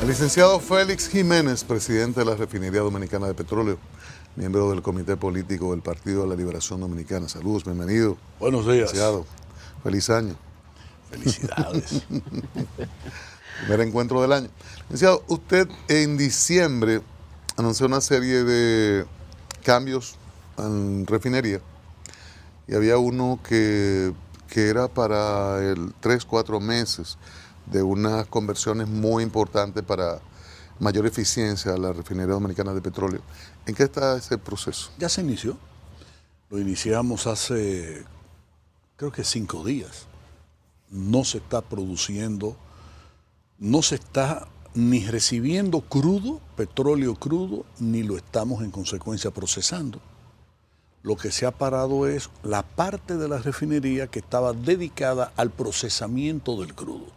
El licenciado Félix Jiménez, presidente de la Refinería Dominicana de Petróleo, miembro del Comité Político del Partido de la Liberación Dominicana. Saludos, bienvenido. Buenos días. Licenciado, feliz año. Felicidades. Primer encuentro del año. Licenciado, usted en diciembre anunció una serie de cambios en refinería y había uno que era para 3-4 meses de unas conversiones muy importantes para mayor eficiencia a la Refinería Dominicana de Petróleo. ¿En qué está ese proceso? Ya se inició. Lo iniciamos hace, creo que 5 días. No se está produciendo, no se está ni recibiendo crudo, petróleo crudo, ni lo estamos en consecuencia procesando. Lo que se ha parado es la parte de la refinería que estaba dedicada al procesamiento del crudo.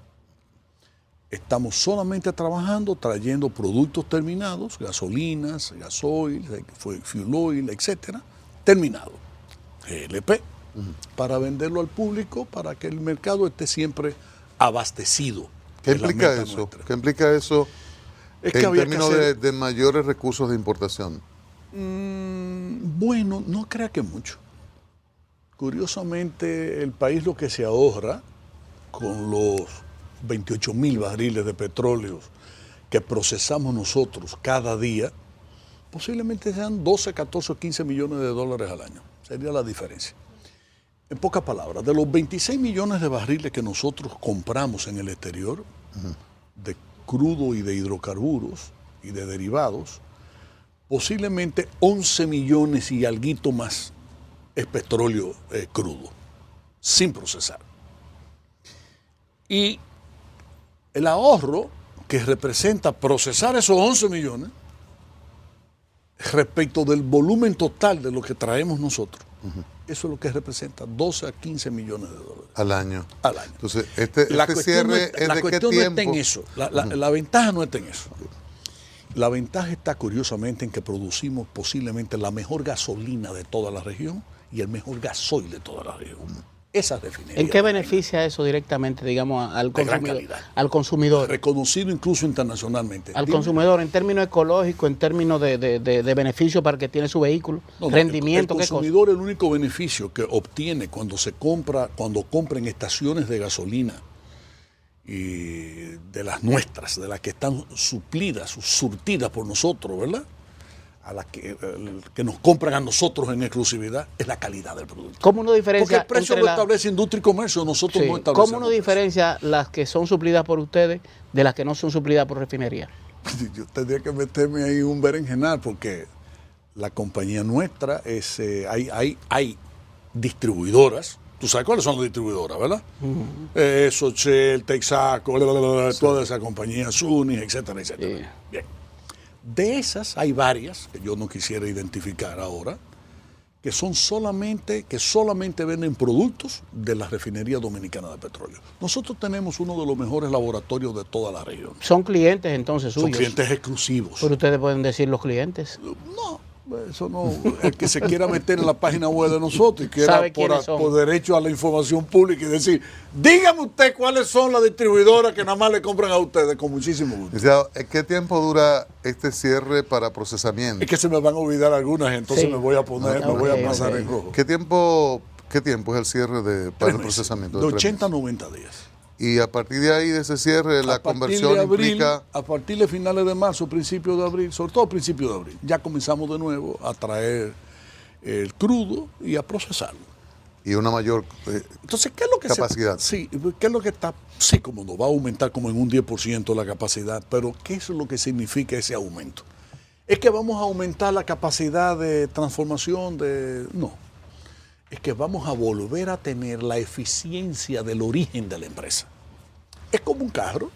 Estamos solamente trabajando, trayendo productos terminados, gasolinas, gasoil, fuel oil, etcétera, terminado, GLP, para venderlo al público, para que el mercado esté siempre abastecido. ¿Qué implica eso? ¿Qué implica eso en términos de mayores recursos de importación? Bueno, no crea que mucho. Curiosamente, el país lo que se ahorra con los 28,000 barriles de petróleo que procesamos nosotros cada día, posiblemente sean 12, 14 o 15 millones de dólares al año. Sería la diferencia. En pocas palabras, de los 26 millones de barriles que nosotros compramos en el exterior, de crudo y de hidrocarburos y de derivados, posiblemente 11 millones y alguito más es petróleo crudo, sin procesar. Y el ahorro que representa procesar esos 11 millones respecto del volumen total de lo que traemos nosotros, eso es lo que representa 12 a 15 millones de dólares. Al año. Al año. Entonces, este cierre es de qué tiempo. No está en eso. La ventaja no está en eso. La ventaja está curiosamente en que producimos posiblemente la mejor gasolina de toda la región y el mejor gasoil de toda la región. Esa refinería. ¿En qué beneficia eso directamente, digamos, al consumidor? Reconocido incluso internacionalmente. Al consumidor, en términos ecológicos, en términos de beneficio para el que tiene su vehículo, rendimiento. El consumidor, el único beneficio que obtiene cuando compra en estaciones de gasolina y de las nuestras, de las que están suplidas, surtidas por nosotros, ¿verdad? A las que nos compran a nosotros en exclusividad, es la calidad del producto. ¿Cómo uno diferencia? Porque el precio lo establece industria y comercio, nosotros no establecemos. ¿Cómo uno diferencia las que son suplidas por ustedes de las que no son suplidas por refinería? Yo tendría que meterme ahí un berenjenal, porque la compañía nuestra es, hay distribuidoras. Tú sabes cuáles son las distribuidoras, ¿verdad? Sochel, Texaco, toda esa compañía, Sunis, etcétera, etcétera. Bien. De esas hay varias, que yo no quisiera identificar ahora, que solamente venden productos de la Refinería Dominicana de Petróleo. Nosotros tenemos uno de los mejores laboratorios de toda la región. ¿Son clientes entonces suyos? Son clientes exclusivos. ¿Pero ustedes pueden decir los clientes? No, eso no. El que se quiera meter en la página web de nosotros y quiera por derecho a la información pública y decir, dígame usted cuáles son las distribuidoras que nada más le compran a ustedes, con muchísimo gusto. ¿Qué tiempo dura este cierre para procesamiento? Es que se me van a olvidar algunas, entonces me voy a pasar en rojo. ¿Qué tiempo es el cierre para el procesamiento? De 80 a 90 días. Y a partir de ahí, de ese cierre, la conversión implica... A partir de finales de marzo, principios de abril, sobre todo principios de abril, ya comenzamos de nuevo a traer el crudo y a procesarlo. Y una mayor Entonces, ¿qué es lo que capacidad? Sí, ¿qué es lo que está? Sí, como no va a aumentar como en un 10% la capacidad, pero ¿qué es lo que significa ese aumento? ¿Es que vamos a aumentar la capacidad de transformación No. Es que vamos a volver a tener la eficiencia del origen de la empresa. Es como un carro,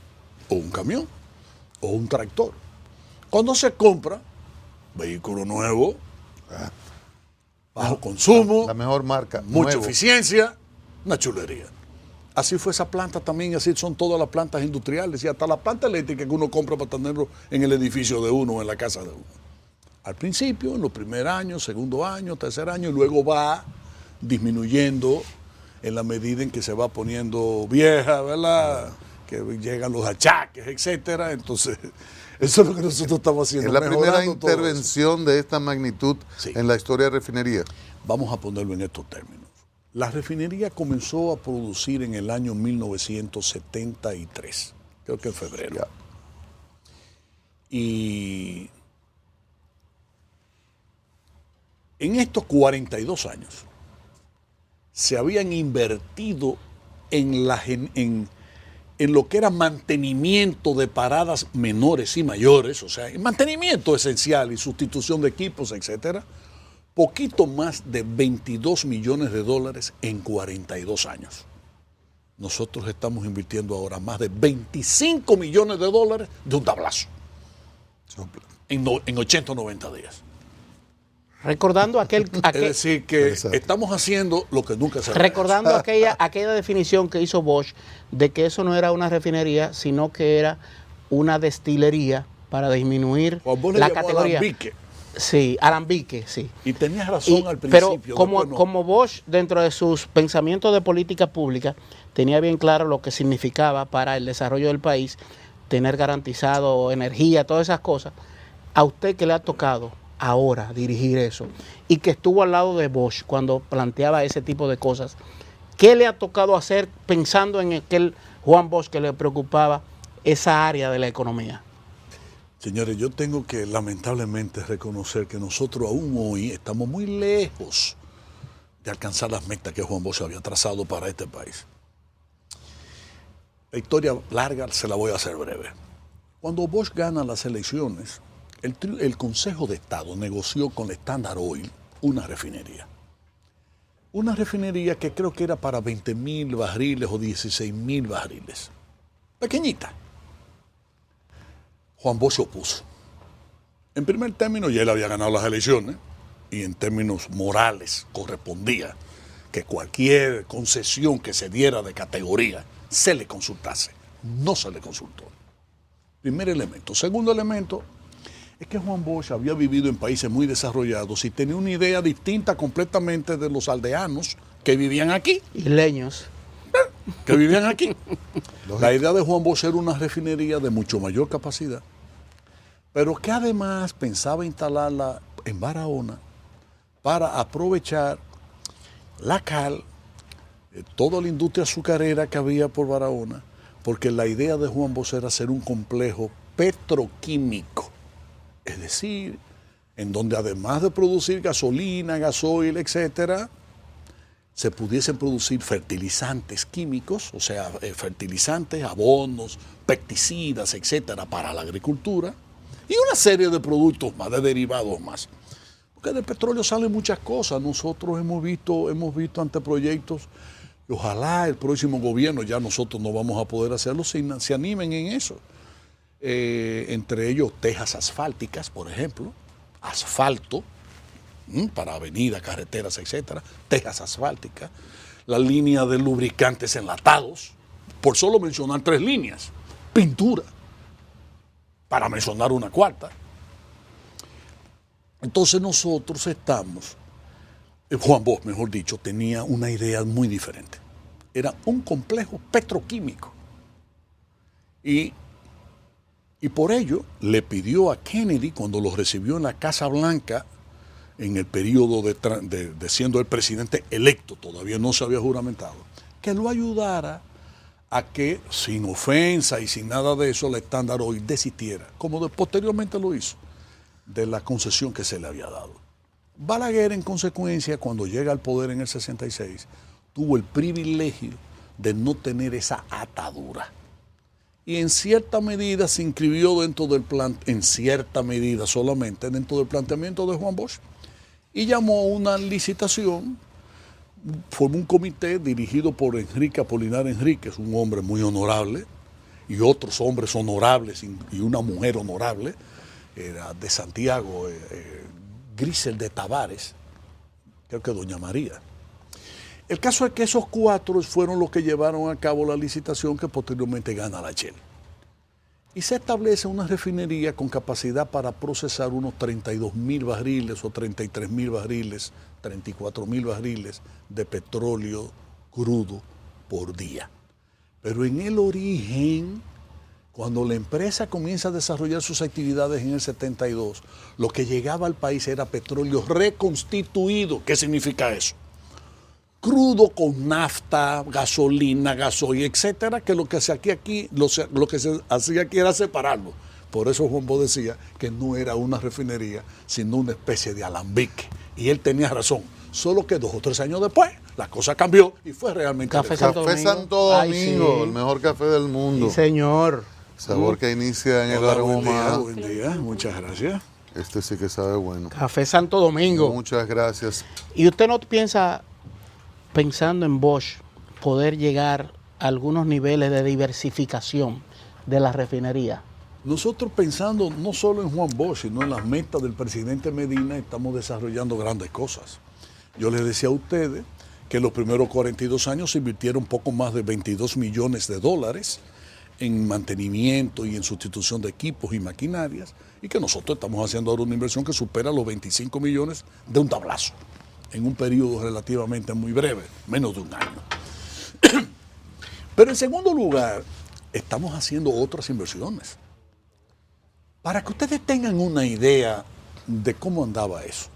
o un camión, o un tractor. Cuando se compra, vehículo nuevo, bajo consumo, la mejor marca, mucha eficiencia, una chulería. Así fue esa planta también, así son todas las plantas industriales, y hasta la planta eléctrica que uno compra para tenerlo en el edificio de uno, en la casa de uno. Al principio, en los primeros años, segundo año, tercer año, y luego va disminuyendo en la medida en que se va poniendo vieja, ¿verdad? que llegan los achaques, etcétera. Entonces, eso es lo que nosotros estamos haciendo. Es la primera mejorando todo intervención de esta magnitud Sí. en la historia de refinería. Vamos a ponerlo en estos términos. La refinería comenzó a producir en el año 1973, creo que en febrero. Ya. Y en estos 42 años se habían invertido en lo que era mantenimiento de paradas menores y mayores, o sea, en mantenimiento esencial y sustitución de equipos, etcétera, poquito más de 22 millones de dólares en 42 años. Nosotros estamos invirtiendo ahora más de 25 millones de dólares de un tablazo en 80 o 90 días. Recordando Es decir, que Exacto. estamos haciendo lo que nunca se había recordando hecho. aquella definición que hizo Bosch de que eso no era una refinería, sino que era una destilería para disminuir Juan Bosch le la llamó categoría. alambique. Sí, alambique, sí. Y tenías razón al Pero principio. como, después no. como Bosch, dentro de sus pensamientos de política pública, tenía bien claro lo que significaba para el desarrollo del país tener garantizado energía, todas esas cosas. A usted que le ha tocado ahora dirigir eso y que estuvo al lado de Bosch cuando planteaba ese tipo de cosas, ¿qué le ha tocado hacer pensando en aquel Juan Bosch que le preocupaba esa área de la economía? Señores, yo tengo que lamentablemente reconocer que nosotros aún hoy estamos muy lejos de alcanzar las metas que Juan Bosch había trazado para este país. La historia larga se la voy a hacer breve. Cuando Bosch gana las elecciones, el Consejo de Estado negoció con la Standard Oil una refinería. Una refinería que creo que era para 20.000 barriles o 16.000 barriles. Pequeñita. Juan Bosch se opuso. En primer término, ya él había ganado las elecciones y en términos morales correspondía que cualquier concesión que se diera de categoría se le consultase. No se le consultó. Primer elemento. Segundo elemento es que Juan Bosch había vivido en países muy desarrollados y tenía una idea distinta completamente de los aldeanos que vivían aquí. Isleños. Que vivían aquí. La idea de Juan Bosch era una refinería de mucho mayor capacidad, pero que además pensaba instalarla en Barahona para aprovechar la cal, toda la industria azucarera que había por Barahona, porque la idea de Juan Bosch era hacer un complejo petroquímico, es decir, en donde además de producir gasolina, gasoil, etcétera, se pudiesen producir fertilizantes químicos, o sea, fertilizantes, abonos, pesticidas, etcétera, para la agricultura, y una serie de productos más, de derivados más. Porque del petróleo salen muchas cosas. Nosotros hemos visto anteproyectos, y ojalá el próximo gobierno, ya nosotros no vamos a poder hacerlo, se animen en eso. Entre ellos tejas asfálticas, por ejemplo, asfalto, para avenidas, carreteras, etcétera, tejas asfálticas, la línea de lubricantes enlatados, por solo mencionar 3 líneas, pintura, para mencionar una cuarta. Entonces nosotros Juan Bosch, mejor dicho, tenía una idea muy diferente. Era un complejo petroquímico. Y por ello le pidió a Kennedy, cuando lo recibió en la Casa Blanca, en el periodo de siendo el presidente electo, todavía no se había juramentado, que lo ayudara a que, sin ofensa y sin nada de eso, la Standard Oil desistiera, como posteriormente lo hizo, de la concesión que se le había dado. Balaguer, en consecuencia, cuando llega al poder en el 66, tuvo el privilegio de no tener esa atadura. Y en cierta medida se inscribió dentro del plan, en cierta medida solamente, dentro del planteamiento de Juan Bosch, y llamó a una licitación, formó un comité dirigido por Enrique Apolinar Enríquez, un hombre muy honorable, y otros hombres honorables, y una mujer honorable, era de Santiago, Grisel de Tavares, creo que doña María. El caso es que esos 4 fueron los que llevaron a cabo la licitación que posteriormente gana la Shell. Y se establece una refinería con capacidad para procesar unos 32.000 barriles o 33.000 barriles, 34.000 barriles de petróleo crudo por día. Pero en el origen, cuando la empresa comienza a desarrollar sus actividades en el 72, lo que llegaba al país era petróleo reconstituido. ¿Qué significa eso? Crudo con nafta, gasolina, gasoil, etcétera, que lo que se hacía aquí, lo que se hacía aquí era separarlo. Por eso Juan Bosch decía que no era una refinería, sino una especie de alambique. Y él tenía razón. Solo que 2 o 3 años después, la cosa cambió y fue realmente... Café Café Santo Domingo, Ay, sí. el mejor café del mundo. Sí, señor. Sabor que inicia en el Hola, buen día, aroma. buen día, muchas gracias. Este sí que sabe bueno. Café Santo Domingo. Muchas gracias. ¿Y usted no piensa, pensando en Bosch, poder llegar a algunos niveles de diversificación de la refinería? Nosotros pensando no solo en Juan Bosch, sino en las metas del presidente Medina, estamos desarrollando grandes cosas. Yo les decía a ustedes que los primeros 42 años se invirtieron poco más de 22 millones de dólares en mantenimiento y en sustitución de equipos y maquinarias, y que nosotros estamos haciendo ahora una inversión que supera los 25 millones de un tablazo, en un periodo relativamente muy breve, menos de un año. Pero en segundo lugar, estamos haciendo otras inversiones. Para que ustedes tengan una idea de cómo andaba eso.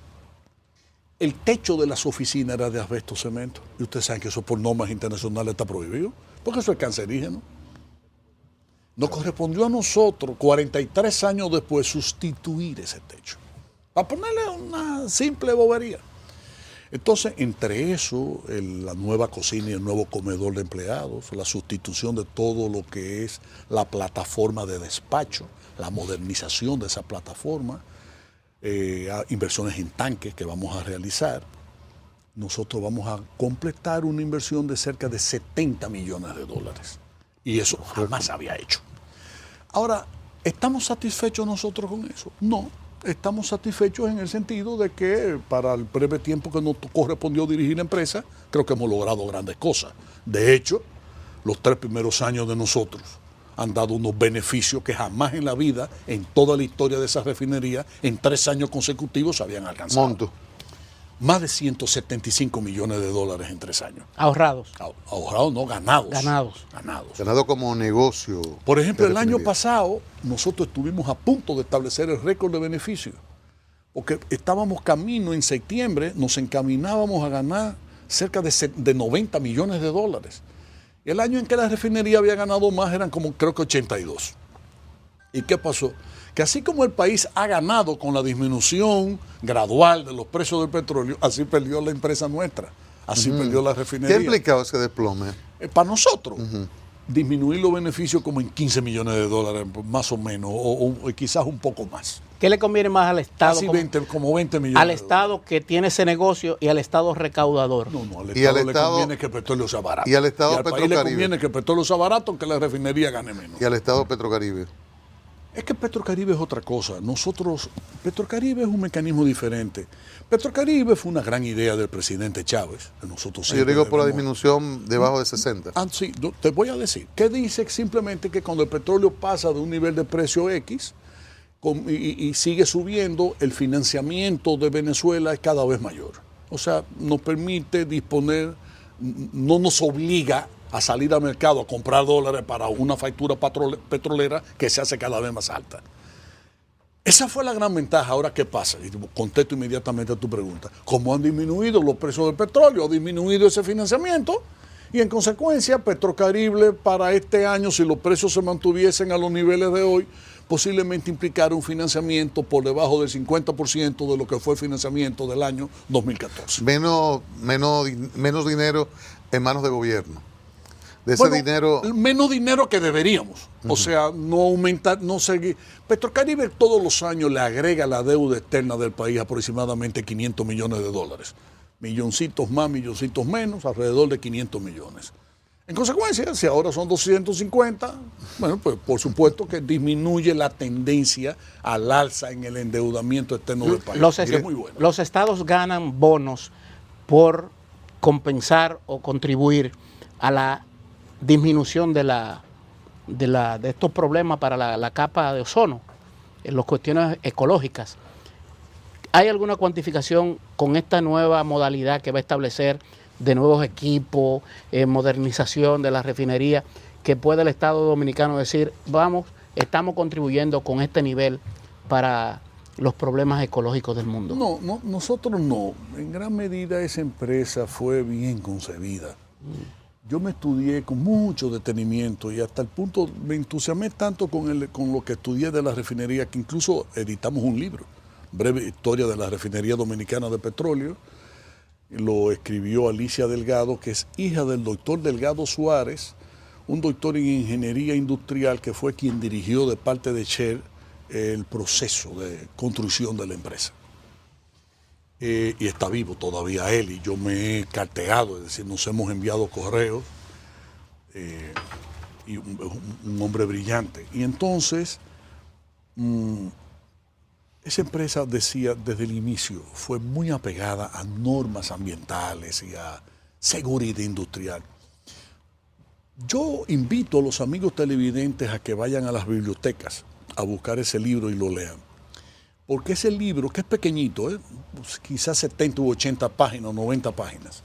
El techo de las oficinas era de asbesto cemento. Y ustedes saben que eso por normas internacionales está prohibido, porque eso es cancerígeno. Nos correspondió a nosotros, 43 años después, sustituir ese techo. Para ponerle una simple bobería. Entonces, entre eso, la nueva cocina y el nuevo comedor de empleados, la sustitución de todo lo que es la plataforma de despacho, la modernización de esa plataforma, inversiones en tanques que vamos a realizar. Nosotros vamos a completar una inversión de cerca de 70 millones de dólares. Y eso jamás se había hecho. Ahora, ¿estamos satisfechos nosotros con eso? No. Estamos satisfechos en el sentido de que para el breve tiempo que nos correspondió dirigir la empresa, creo que hemos logrado grandes cosas. De hecho, los 3 primeros años de nosotros han dado unos beneficios que jamás en la vida, en toda la historia de esa refinería, en 3 años consecutivos se habían alcanzado. Monto. Más de 175 millones de dólares en 3 años. Ahorrados. Ahorrados, no, ganados. Ganados. Ganados. Ganado como negocio. Por ejemplo, de el año refinería. pasado nosotros estuvimos a punto de establecer el récord de beneficio, porque estábamos camino en septiembre, nos encaminábamos a ganar cerca de 90 millones de dólares. El año en que la refinería había ganado más eran como creo que 82. ¿Y qué pasó? Que así como el país ha ganado con la disminución gradual de los precios del petróleo, así perdió la empresa nuestra, así perdió la ¿Qué refinería. ha implicado ese desplome? Para nosotros, disminuir los beneficios como en 15 millones de dólares, más o menos, o quizás un poco más. ¿Qué le conviene más al Estado? Casi 20, como 20 millones. Al de Estado que tiene ese negocio y al Estado recaudador. dólares. No, al Y al Estado le Estado- conviene que el petróleo sea barato. y al Estado país le Petrocaribe. conviene que el petróleo sea barato, que la refinería gane menos. Y al Estado Petrocaribe. Es que Petrocaribe es otra cosa. Petrocaribe es un mecanismo diferente. Petrocaribe fue una gran idea del presidente Chávez. Nosotros Yo siempre digo por la debemos- disminución debajo de 60. Sí, te voy a decir. ¿Qué dice? Simplemente que cuando el petróleo pasa de un nivel de precio X y sigue subiendo, el financiamiento de Venezuela es cada vez mayor. O sea, nos permite disponer, no nos obliga a salir al mercado a comprar dólares para una factura petrolera que se hace cada vez más alta. Esa fue la gran ventaja. Ahora, ¿qué pasa? Y contesto inmediatamente a tu pregunta. Como han disminuido los precios del petróleo, ha disminuido ese financiamiento y en consecuencia Petrocaribe para este año, si los precios se mantuviesen a los niveles de hoy, posiblemente implicara un financiamiento por debajo del 50% de lo que fue el financiamiento del año 2014. Menos dinero en manos de gobierno. De ese Bueno, dinero. menos dinero que deberíamos. O sea, no aumentar, no seguir. Petrocaribe todos los años le agrega a la deuda externa del país aproximadamente 500 millones de dólares. Milloncitos más, milloncitos menos, alrededor de 500 millones. En consecuencia, si ahora son 250, bueno, pues por supuesto que disminuye la tendencia al alza en el endeudamiento externo del país. Los, Y es muy bueno. los estados ganan bonos por compensar o contribuir a la disminución de estos problemas para la capa de ozono, en las cuestiones ecológicas. ¿Hay alguna cuantificación con esta nueva modalidad que va a establecer de nuevos equipos, modernización de la refinería, que pueda el Estado Dominicano decir, vamos, estamos contribuyendo con este nivel para los problemas ecológicos del mundo? No, nosotros no. En gran medida esa empresa fue bien concebida. Yo me estudié con mucho detenimiento y hasta el punto me entusiasmé tanto con lo que estudié de la refinería que incluso editamos un libro, Breve Historia de la Refinería Dominicana de Petróleo. Lo escribió Alicia Delgado, que es hija del doctor Delgado Suárez, un doctor en ingeniería industrial que fue quien dirigió de parte de Shell el proceso de construcción de la empresa. Y está vivo todavía él, y yo me he carteado, es decir, nos hemos enviado correos, y un hombre brillante. Y entonces, esa empresa, decía desde el inicio, fue muy apegada a normas ambientales y a seguridad industrial. Yo invito a los amigos televidentes a que vayan a las bibliotecas a buscar ese libro y lo lean. Porque ese libro, que es pequeñito, pues quizás 70 u 80 páginas, 90 páginas,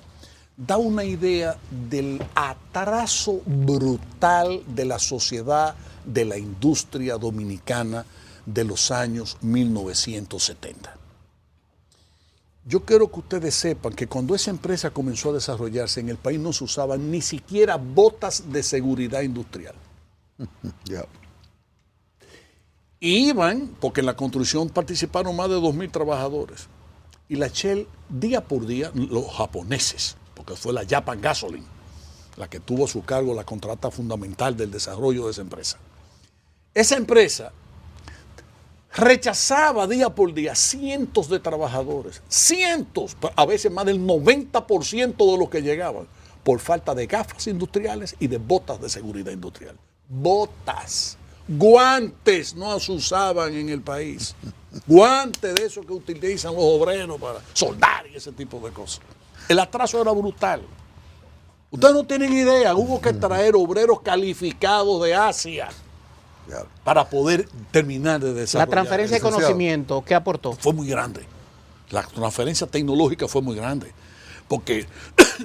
da una idea del atraso brutal de la sociedad, de la industria dominicana de los años 1970. Yo quiero que ustedes sepan que cuando esa empresa comenzó a desarrollarse, en el país no se usaban ni siquiera botas de seguridad industrial. Yeah. Y iban, porque en la construcción participaron más de 2.000 trabajadores. Y la Shell, día por día, los japoneses, porque fue la Japan Gasoline, la que tuvo a su cargo la contrata fundamental del desarrollo de esa empresa. Esa empresa rechazaba día por día cientos de trabajadores, cientos, a veces más del 90% de los que llegaban, por falta de gafas industriales y de botas de seguridad industrial. Botas. Guantes no se usaban en el país. Guantes de esos que utilizan los obreros para soldar y ese tipo de cosas. El atraso era brutal. Ustedes no tienen idea, hubo que traer obreros calificados de Asia para poder terminar de desarrollar. La transferencia de conocimiento, ¿qué aportó? Fue muy grande. La transferencia tecnológica fue muy grande. Porque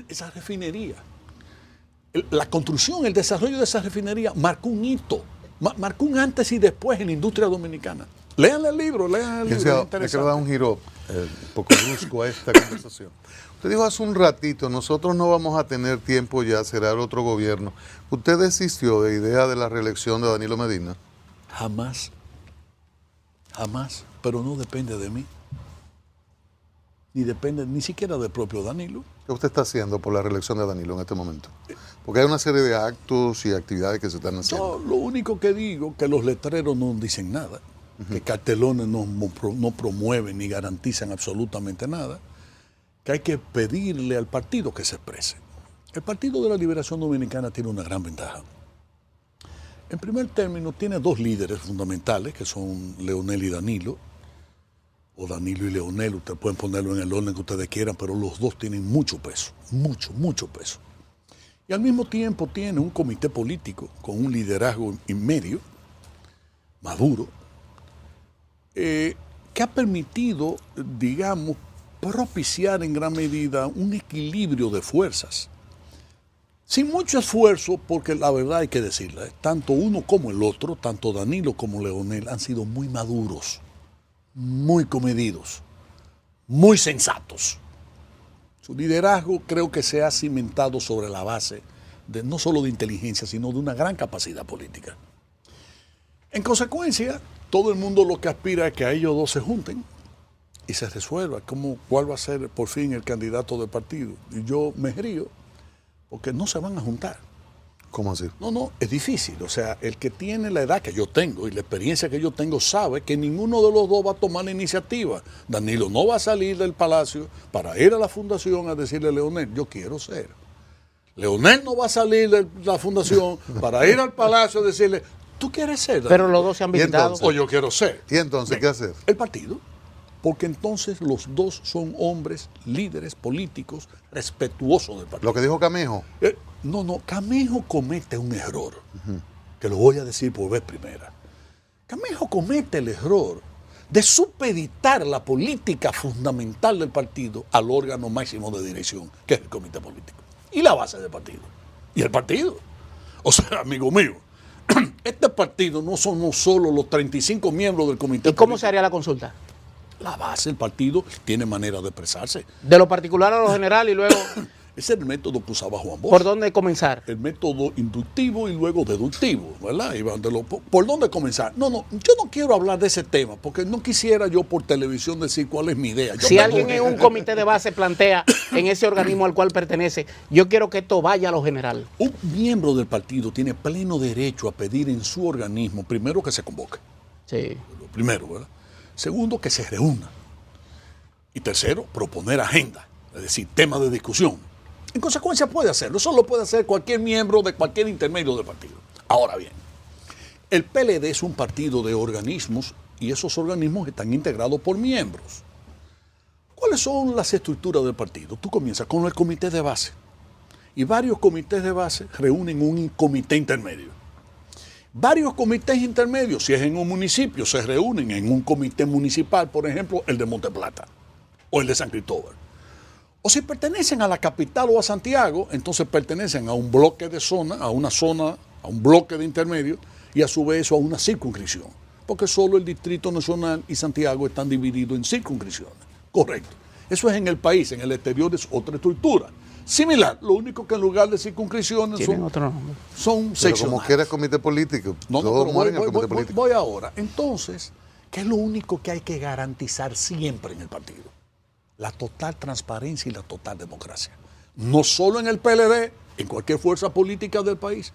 esa refinería, la construcción, el desarrollo de esa refinería marcó un hito. Marcó un antes y después en la industria dominicana. Lean el libro, lean el libro. Me quiero dar un giro un poco brusco a esta conversación. Usted dijo hace un ratito, nosotros no vamos a tener tiempo ya, será otro gobierno. ¿Usted desistió de idea de la reelección de Danilo Medina? Jamás, pero no depende de mí. Ni depende ni siquiera del propio Danilo. ¿Qué usted está haciendo por la reelección de Danilo en este momento? Porque hay una serie de actos y actividades que se están haciendo. No, lo único que digo es que los letreros no dicen nada, que cartelones no promueven ni garantizan absolutamente nada, que hay que pedirle al partido que se exprese. El Partido de la Liberación Dominicana tiene una gran ventaja. En primer término, tiene dos líderes fundamentales, que son Leonel y Danilo, o Danilo y Leonel, ustedes pueden ponerlo en el orden que ustedes quieran, pero los dos tienen mucho peso, mucho peso. Y al mismo tiempo tiene un comité político con un liderazgo inmedio, maduro, que ha permitido, digamos, propiciar en gran medida un equilibrio de fuerzas. Sin mucho esfuerzo, porque la verdad hay que decirla, tanto uno como el otro, tanto Danilo como Leonel, han sido muy maduros, muy comedidos, muy sensatos. Su liderazgo creo que se ha cimentado sobre la base de no solo de inteligencia, sino de una gran capacidad política. En consecuencia, todo el mundo lo que aspira es que a ellos dos se junten y se resuelva cuál va a ser por fin el candidato del partido. Y yo me río porque no se van a juntar. ¿Cómo así? No, es difícil. O sea, el que tiene la edad que yo tengo y la experiencia que yo tengo sabe que ninguno de los dos va a tomar la iniciativa. Danilo no va a salir del palacio para ir a la fundación a decirle a Leonel, yo quiero ser. Leonel no va a salir de la fundación para ir al palacio a decirle, tú quieres ser, Danilo. Pero los dos se han visitado. O yo quiero ser. ¿Y entonces qué hacer? El partido. Porque entonces los dos son hombres, líderes políticos, respetuosos del partido. Lo que dijo Camejo. No, Camejo comete un error, que lo voy a decir por vez primera. Camejo comete el error de supeditar la política fundamental del partido al órgano máximo de dirección, que es el comité político, y la base del partido, y el partido. O sea, amigo mío, este partido no somos solo los 35 miembros del comité. ¿Y cómo se haría la consulta? La base del partido tiene manera de expresarse. De lo particular a lo general y luego, Ese es el método que usaba Juan Bosch. ¿por dónde comenzar? El método inductivo y luego deductivo, ¿verdad? ¿Por dónde comenzar? No, yo no quiero hablar de ese tema, porque no quisiera yo por televisión decir cuál es mi idea. Si alguien en un comité de base plantea en ese organismo al cual pertenece, yo quiero que esto vaya a lo general. Un miembro del partido tiene pleno derecho a pedir en su organismo, primero, que se convoque. Sí. Lo primero, ¿verdad? Segundo, que se reúna. Y tercero, proponer agenda, es decir, tema de discusión. En consecuencia puede hacerlo, eso lo puede hacer cualquier miembro de cualquier intermedio del partido. Ahora bien, el PLD es un partido de organismos y esos organismos están integrados por miembros. ¿Cuáles son las estructuras del partido? Tú comienzas con el comité de base y varios comités de base reúnen un comité intermedio. Varios comités intermedios, si es en un municipio, se reúnen en un comité municipal, por ejemplo, el de Monteplata o el de San Cristóbal. O si pertenecen a la capital o a Santiago, entonces pertenecen a un bloque de zona, a una zona, a un bloque de intermedio y a su vez a una circunscripción. Porque solo el Distrito Nacional y Santiago están divididos en circunscripciones. Correcto. Eso es en el país, en el exterior es otra estructura. Similar, lo único que en lugar de circunscripciones son seccionales. Pero como quiera comité político. Todos mueren en el comité político. Voy ahora. Entonces, ¿qué es lo único que hay que garantizar siempre en el partido? La total transparencia y la total democracia. No solo en el PLD, en cualquier fuerza política del país.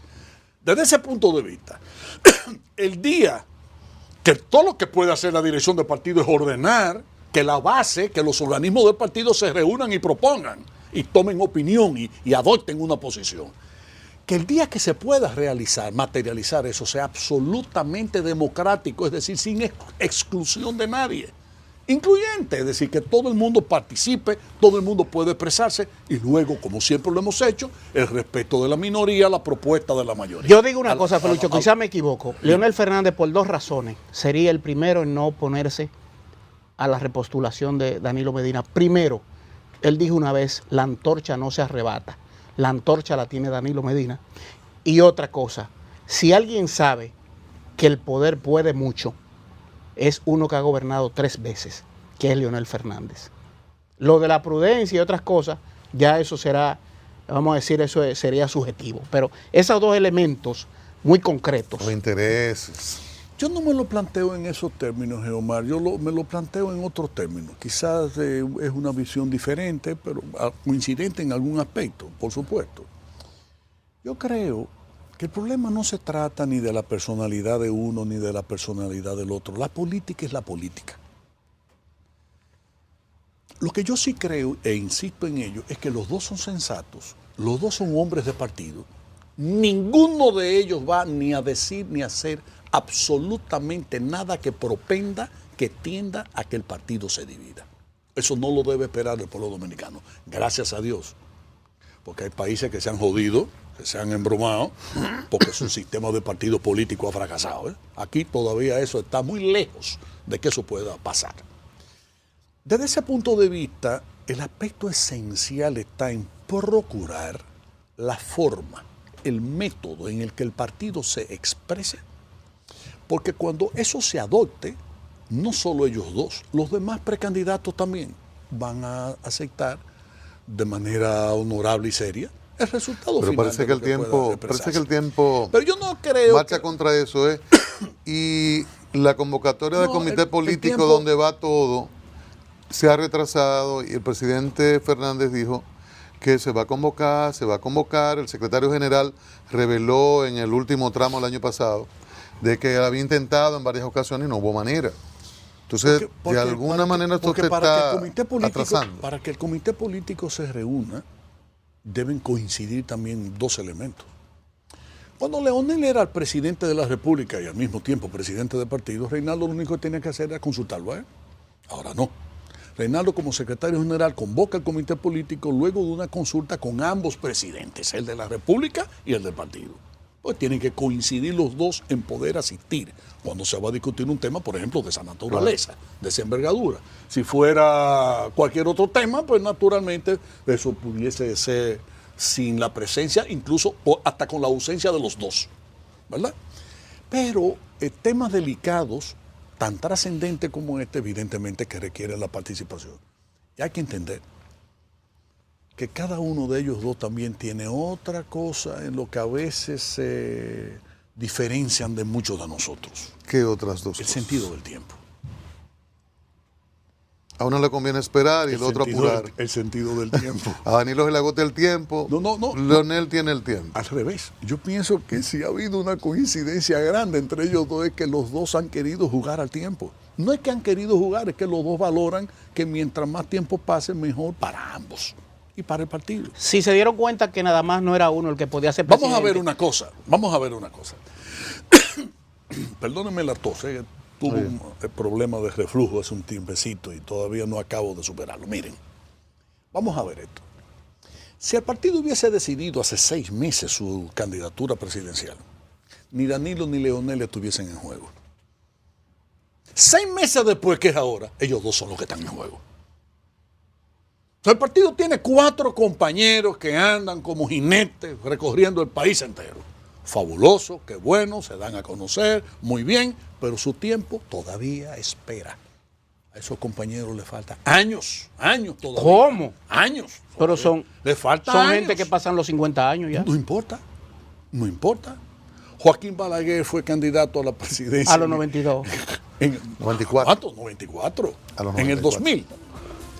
Desde ese punto de vista, el día que todo lo que puede hacer la dirección del partido es ordenar que la base, que los organismos del partido se reúnan y propongan y tomen opinión y adopten una posición. Que el día que se pueda realizar, materializar eso, sea absolutamente democrático, es decir, sin exclusión de nadie. Incluyente, es decir, que todo el mundo participe, todo el mundo puede expresarse y luego, como siempre lo hemos hecho, el respeto de la minoría, la propuesta de la mayoría. Yo digo una cosa, Felucho, quizás me equivoco. Leonel Fernández, por dos razones, sería el primero en no oponerse a la repostulación de Danilo Medina. Primero, él dijo una vez, la antorcha no se arrebata, la antorcha la tiene Danilo Medina. Y otra cosa, si alguien sabe que el poder puede mucho, es uno que ha gobernado 3 veces, que es Leonel Fernández. Lo de la prudencia y otras cosas, ya eso será, vamos a decir, eso sería subjetivo. Pero esos dos elementos muy concretos. Los intereses. Yo no me lo planteo en esos términos, Geomar, me lo planteo en otros términos. Quizás es una visión diferente, pero coincidente en algún aspecto, por supuesto. Yo creo que el problema no se trata ni de la personalidad de uno ni de la personalidad del otro. La política es la política. Lo que yo sí creo, e insisto en ello, es que los dos son sensatos, los dos son hombres de partido. Ninguno de ellos va ni a decir ni a hacer absolutamente nada que propenda, que tienda a que el partido se divida. Eso no lo debe esperar el pueblo dominicano, gracias a Dios. Porque hay países que se han jodido, que se han embromado, porque su sistema de partido político ha fracasado, ¿eh? Aquí todavía eso está muy lejos de que eso pueda pasar. Desde ese punto de vista, el aspecto esencial está en procurar la forma, el método en el que el partido se exprese, porque cuando eso se adopte, no solo ellos dos, los demás precandidatos también van a aceptar de manera honorable y seria el resultado pero final. Parece que el tiempo pero yo no creo marcha contra eso, ¿eh? Y la convocatoria del comité político donde va todo se ha retrasado y el presidente Fernández dijo que se va a convocar. El secretario general reveló en el último tramo del año pasado de que había intentado en varias ocasiones y no hubo manera. Entonces, de alguna manera esto se está atrasando. Para que el comité político se reúna, deben coincidir también 2 elementos. Cuando Leonel era el presidente de la República y al mismo tiempo presidente del partido, Reinaldo lo único que tenía que hacer era consultarlo a él. Ahora no. Reinaldo, como secretario general, convoca al comité político luego de una consulta con ambos presidentes, el de la República y el del partido. Pues tienen que coincidir los dos en poder asistir cuando se va a discutir un tema, por ejemplo, de esa naturaleza, de esa envergadura. Si fuera cualquier otro tema, pues naturalmente eso pudiese ser sin la presencia, incluso hasta con la ausencia de los dos, ¿verdad? Pero temas delicados, tan trascendentes como este, evidentemente que requieren la participación. Y hay que entender que cada uno de ellos dos también tiene otra cosa en lo que a veces se diferencian de muchos de nosotros. ¿Qué otras dos El cosas? sentido del tiempo. A uno le conviene esperar y el otro apurar. El sentido del tiempo. A Danilo se le agota el tiempo. No. Leonel tiene el tiempo. Al revés, yo pienso que si ha habido una coincidencia grande entre ellos dos es que los dos han querido jugar al tiempo. No es que han querido jugar, es que los dos valoran que mientras más tiempo pase, mejor para ambos y para el partido. Si se dieron cuenta que nada más no era uno el que podía ser presidente. Vamos a ver una cosa. Perdónenme la tos, tuve un problema de reflujo hace un tiempecito y todavía no acabo de superarlo. Miren, vamos a ver esto. Si el partido hubiese decidido hace 6 meses su candidatura presidencial, ni Danilo ni Leonel estuviesen en juego. 6 meses después, que es ahora, ellos dos son los que están en juego. O sea, el partido tiene 4 compañeros que andan como jinetes recorriendo el país entero. Fabuloso, qué bueno, se dan a conocer, muy bien, pero su tiempo todavía espera. A esos compañeros les faltan años todavía. ¿Cómo? Años. Pero Le falta son años. gente que pasan los 50 años ya. No importa. Joaquín Balaguer fue candidato a la presidencia. A los 92. En 94. ¿Cuánto? 94. A los En el 94. 2000.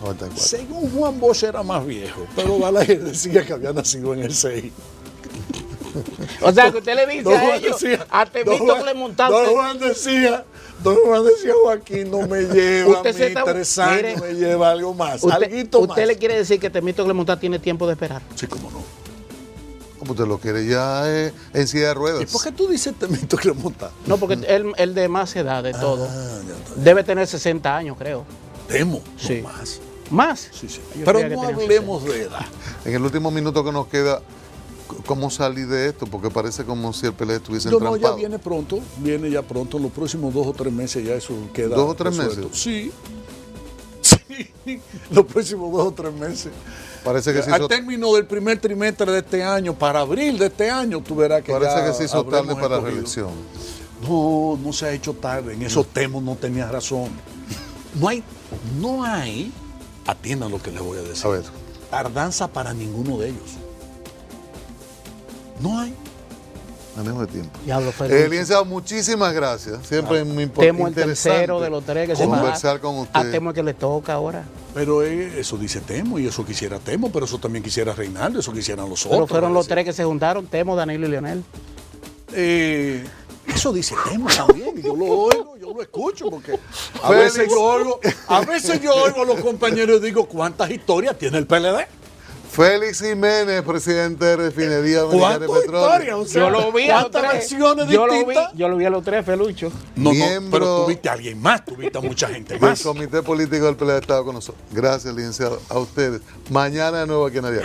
94. Según Juan Bosch era más viejo, pero Balaguer decía que había nacido en el 6. O sea, que usted le dice a ellos, a Temístocle Montante. Don Juan decía, Joaquín, no me lleva Usted se a mí está- 3 años, mire, me lleva algo más, Usted alguito más. le quiere decir que Temístocle Montante tiene tiempo de esperar. Sí, cómo no. Como usted lo quiere ya en silla de ruedas. ¿Y por qué tú dices Temístocle Montante? No, porque él de más edad de todo. Ya está. Debe tener 60 años, creo. Temo, Sí. no más. ¿Más? Sí, sí. Yo Pero creía que no tenía hablemos de edad. En el último minuto que nos queda, ¿cómo salir de esto? Porque parece como si el PLD estuviese No, entrampado. ya viene ya pronto, los próximos 2 o 3 meses ya eso queda. 2 o 3 resuelto. meses. Sí. Sí, los próximos 2 o 3 meses. Parece que se Al hizo, término del primer trimestre de este año, para abril de este año, tú verás que parece ya que se hizo tarde habremos para la escogido. reelección. No se ha hecho tarde. En esos temas no tenía razón. No hay, atiendan lo que les voy a decir. A ver. Tardanza para ninguno de ellos. No hay. Manejo de tiempo. Diablo, Félix. Licenciado, muchísimas gracias. Siempre es muy Temo el interesante tercero de los 3 que se va. conversar con A usted. Temo el que le toca ahora. Pero eso dice Temo y eso quisiera Temo, pero eso también quisiera Reinaldo, eso quisieran los Pero otros. fueron los es decir, 3 que se juntaron, Temo, Danilo y Leonel. Eso dice Temo también, y yo lo oigo, yo lo escucho, porque a Félix. veces yo oigo a los compañeros y digo, ¿cuántas historias tiene el PLD? Félix Jiménez, presidente de Refinería Dominicana de ¿Cuántas Petróleo. historias? O sea, Yo lo vi a los ¿cuántas 3. versiones Yo distintas? lo vi a los 3, Felucho. No, Miembro- pero tuviste a alguien más, tuviste a mucha gente El más. Comité Político del PLD ha estado con nosotros. Gracias, licenciado. A ustedes. Mañana de nuevo aquí en Adiós.